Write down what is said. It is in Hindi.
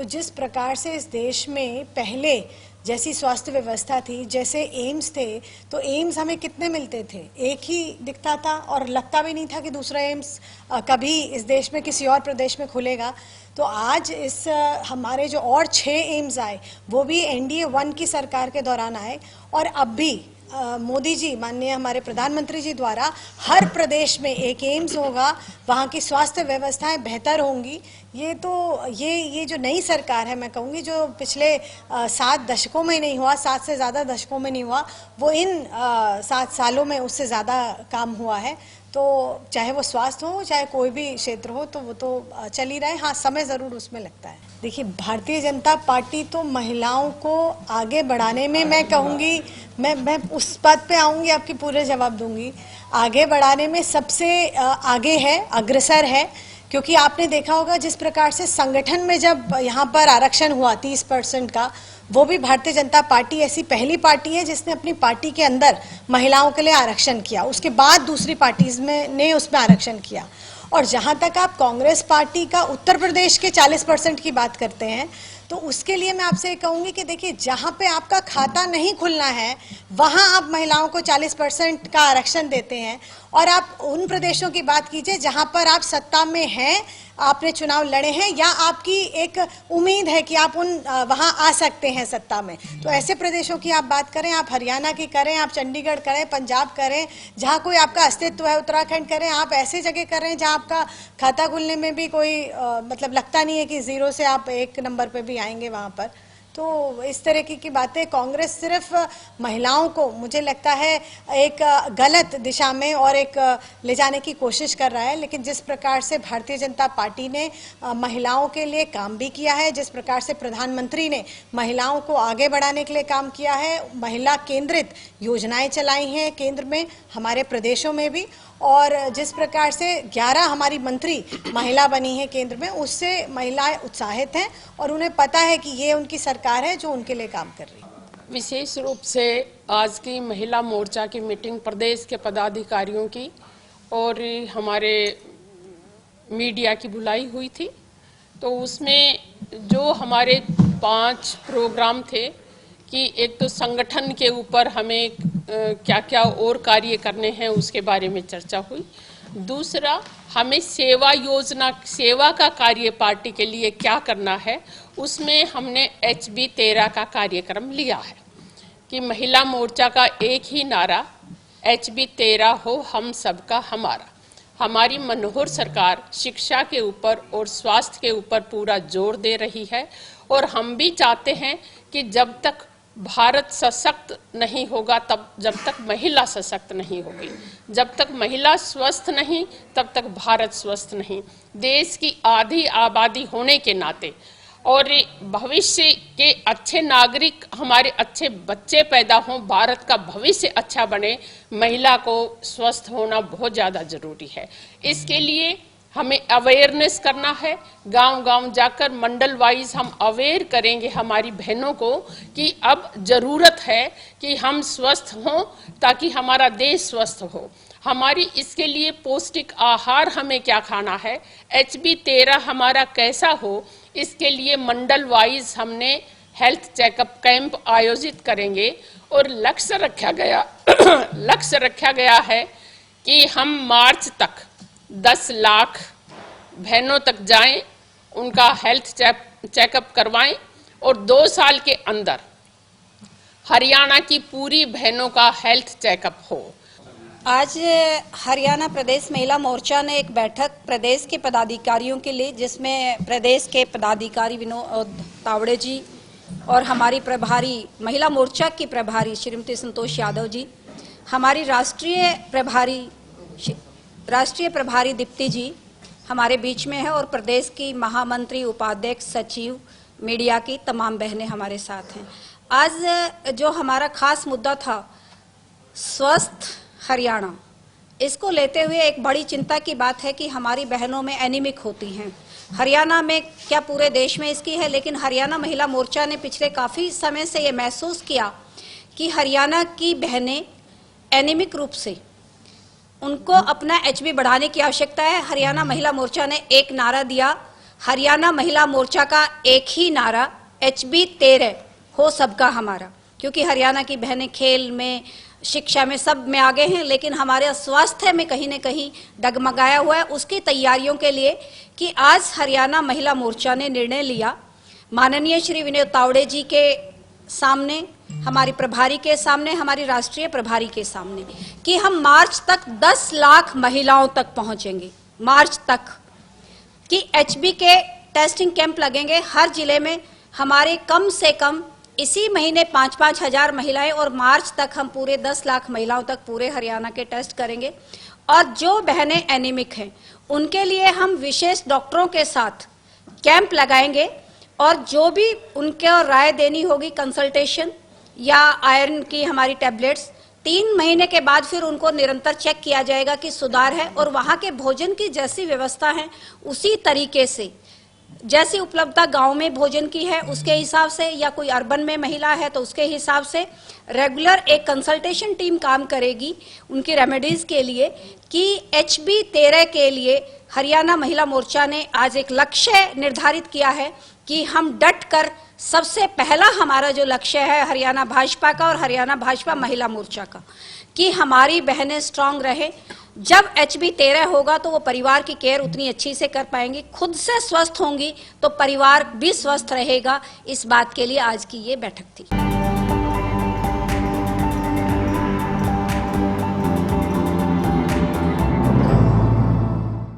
जिस प्रकार से इस देश में पहले जैसी स्वास्थ्य व्यवस्था थी, जैसे एम्स थे, तो एम्स हमें कितने मिलते थे? एक ही दिखता था और लगता भी नहीं था कि दूसरा एम्स कभी इस देश में किसी और प्रदेश में खुलेगा। तो आज इस हमारे जो और 6 एम्स आए वो भी NDA 1 की सरकार के दौरान आए, और अब भी मोदी जी, माननीय हमारे प्रधानमंत्री जी द्वारा हर प्रदेश में एक एम्स होगा, वहाँ की स्वास्थ्य व्यवस्थाएं बेहतर होंगी। ये जो नई सरकार है, मैं कहूँगी जो पिछले 7 दशकों में नहीं हुआ, 7 से ज़्यादा दशकों में नहीं हुआ, वो इन 7 सालों में उससे ज़्यादा काम हुआ है। तो चाहे वो स्वास्थ्य हो, चाहे कोई भी क्षेत्र हो, तो वो तो चल ही रहा है। हाँ, समय ज़रूर उसमें लगता है। देखिए, भारतीय जनता पार्टी तो महिलाओं को आगे बढ़ाने में, मैं कहूँगी, मैं उस बात पे आऊँगी, आपकी पूरे जवाब दूंगी, आगे बढ़ाने में सबसे आगे है, अग्रसर है। क्योंकि आपने देखा होगा जिस प्रकार से संगठन में जब यहाँ पर आरक्षण हुआ 30% का, वो भी भारतीय जनता पार्टी ऐसी पहली पार्टी है जिसने अपनी पार्टी के अंदर महिलाओं के लिए आरक्षण किया। उसके बाद दूसरी पार्टीज ने उसमें आरक्षण किया। और जहाँ तक आप कांग्रेस पार्टी का उत्तर प्रदेश के 40% की बात करते हैं, तो उसके लिए मैं आपसे कहूँगी कि देखिए, जहाँ पे आपका खाता नहीं खुलना है वहाँ आप महिलाओं को 40% का आरक्षण देते हैं। और आप उन प्रदेशों की बात कीजिए जहाँ पर आप सत्ता में हैं, आपने चुनाव लड़े हैं, या आपकी एक उम्मीद है कि आप वहाँ आ सकते हैं सत्ता में। तो ऐसे प्रदेशों की आप बात करें, आप हरियाणा की करें, आप चंडीगढ़ करें, पंजाब करें, जहाँ कोई आपका अस्तित्व है, उत्तराखंड करें, आप ऐसे जगह करें जहाँ आपका खाता खुलने में भी कोई मतलब लगता नहीं है कि 0 से आप 1 नंबर पे भी आएंगे वहाँ पर। तो इस तरह की बातें, कांग्रेस सिर्फ महिलाओं को, मुझे लगता है, एक गलत दिशा में और एक ले जाने की कोशिश कर रहा है। लेकिन जिस प्रकार से भारतीय जनता पार्टी ने महिलाओं के लिए काम भी किया है, जिस प्रकार से प्रधानमंत्री ने महिलाओं को आगे बढ़ाने के लिए काम किया है, महिला केंद्रित योजनाएं चलाई हैं केंद्र में, हमारे प्रदेशों में भी, और जिस प्रकार से 11 हमारी मंत्री महिला बनी है केंद्र में, उससे महिलाएं उत्साहित हैं और उन्हें पता है कि ये उनकी सरकार है जो उनके लिए काम कर रही है। विशेष रूप से आज की महिला मोर्चा की मीटिंग प्रदेश के पदाधिकारियों की और हमारे मीडिया की बुलाई हुई थी। तो उसमें जो हमारे 5 प्रोग्राम थे कि एक तो संगठन के ऊपर हमें क्या क्या और कार्य करने हैं उसके बारे में चर्चा हुई। दूसरा, हमें सेवा योजना, सेवा का कार्य पार्टी के लिए क्या करना है, उसमें हमने HB 13 का कार्यक्रम लिया है कि महिला मोर्चा का एक ही नारा HB 13 हो, हम सबका हमारा। हमारी मनोहर सरकार शिक्षा के ऊपर और स्वास्थ्य के ऊपर पूरा जोर दे रही है, और हम भी चाहते हैं कि जब तक भारत सशक्त नहीं होगा, जब तक महिला सशक्त नहीं होगी, जब तक महिला स्वस्थ नहीं, तब तक भारत स्वस्थ नहीं। देश की आधी आबादी होने के नाते और भविष्य के अच्छे नागरिक, हमारे अच्छे बच्चे पैदा हों, भारत का भविष्य अच्छा बने, महिला को स्वस्थ होना बहुत ज़्यादा जरूरी है। इसके लिए हमें अवेयरनेस करना है, गांव-गांव जाकर मंडल वाइज हम अवेयर करेंगे हमारी बहनों को कि अब जरूरत है कि हम स्वस्थ हों ताकि हमारा देश स्वस्थ हो। हमारी इसके लिए पौष्टिक आहार हमें क्या खाना है, HB 13 हमारा कैसा हो, इसके लिए मंडल वाइज हमने हेल्थ चेकअप कैंप आयोजित करेंगे। और लक्ष्य रखा गया है कि हम मार्च तक 10 लाख बहनों तक जाएं, उनका हेल्थ चेकअप करवाएं, और 2 साल के अंदर हरियाणा की पूरी बहनों का हेल्थ चेकअप हो। आज हरियाणा प्रदेश महिला मोर्चा ने एक बैठक प्रदेश के पदाधिकारियों के लिए, जिसमें प्रदेश के पदाधिकारी विनोद तावड़े जी और हमारी प्रभारी महिला मोर्चा की प्रभारी श्रीमती संतोष यादव जी, हमारी राष्ट्रीय प्रभारी दीप्ति जी हमारे बीच में है, और प्रदेश की महामंत्री, उपाध्यक्ष, सचिव, मीडिया की तमाम बहनें हमारे साथ हैं। आज जो हमारा खास मुद्दा था स्वस्थ हरियाणा, इसको लेते हुए एक बड़ी चिंता की बात है कि हमारी बहनों में एनीमिक होती हैं। हरियाणा में क्या पूरे देश में इसकी है, लेकिन हरियाणा महिला मोर्चा ने पिछले काफ़ी समय से ये महसूस किया कि हरियाणा की बहनें एनीमिक रूप से, उनको अपना HB बढ़ाने की आवश्यकता है। हरियाणा महिला मोर्चा ने एक नारा दिया, हरियाणा महिला मोर्चा का एक ही नारा HB 13 हो सबका हमारा, क्योंकि हरियाणा की बहनें खेल में, शिक्षा में, सब में आगे हैं, लेकिन हमारे स्वास्थ्य में कहीं न कहीं डगमगाया हुआ है। उसकी तैयारियों के लिए कि आज हरियाणा महिला मोर्चा ने निर्णय लिया, माननीय श्री विनोद तावड़े जी के सामने, हमारी प्रभारी के सामने, हमारी राष्ट्रीय प्रभारी के सामने, कि हम मार्च तक 10 लाख महिलाओं तक पहुंचेंगे। मार्च तक कि HB के टेस्टिंग कैंप लगेंगे हर जिले में। हमारे कम से कम इसी महीने 5-5 हजार महिलाएं, और मार्च तक हम पूरे 10 लाख महिलाओं तक पूरे हरियाणा के टेस्ट करेंगे। और जो बहनें एनीमिक हैं उनके लिए हम विशेष डॉक्टरों के साथ कैंप लगाएंगे, और जो भी उनको राय देनी होगी, कंसल्टेशन या आयरन की हमारी टैबलेट्स, 3 महीने के बाद फिर उनको निरंतर चेक किया जाएगा कि सुधार है। और वहाँ के भोजन की जैसी व्यवस्था है उसी तरीके से, जैसी उपलब्धता गांव में भोजन की है उसके हिसाब से, या कोई अर्बन में महिला है तो उसके हिसाब से रेगुलर एक कंसल्टेशन टीम काम करेगी उनकी रेमेडीज के लिए। कि HB 13 के लिए हरियाणा महिला मोर्चा ने आज एक लक्ष्य निर्धारित किया है कि हम डट कर, सबसे पहला हमारा जो लक्ष्य है हरियाणा भाजपा का और हरियाणा भाजपा महिला मोर्चा का, कि हमारी बहनें स्ट्रांग रहे। जब HB 13 होगा तो वो परिवार की केयर उतनी अच्छी से कर पाएंगी, खुद से स्वस्थ होंगी तो परिवार भी स्वस्थ रहेगा। इस बात के लिए आज की ये बैठक थी।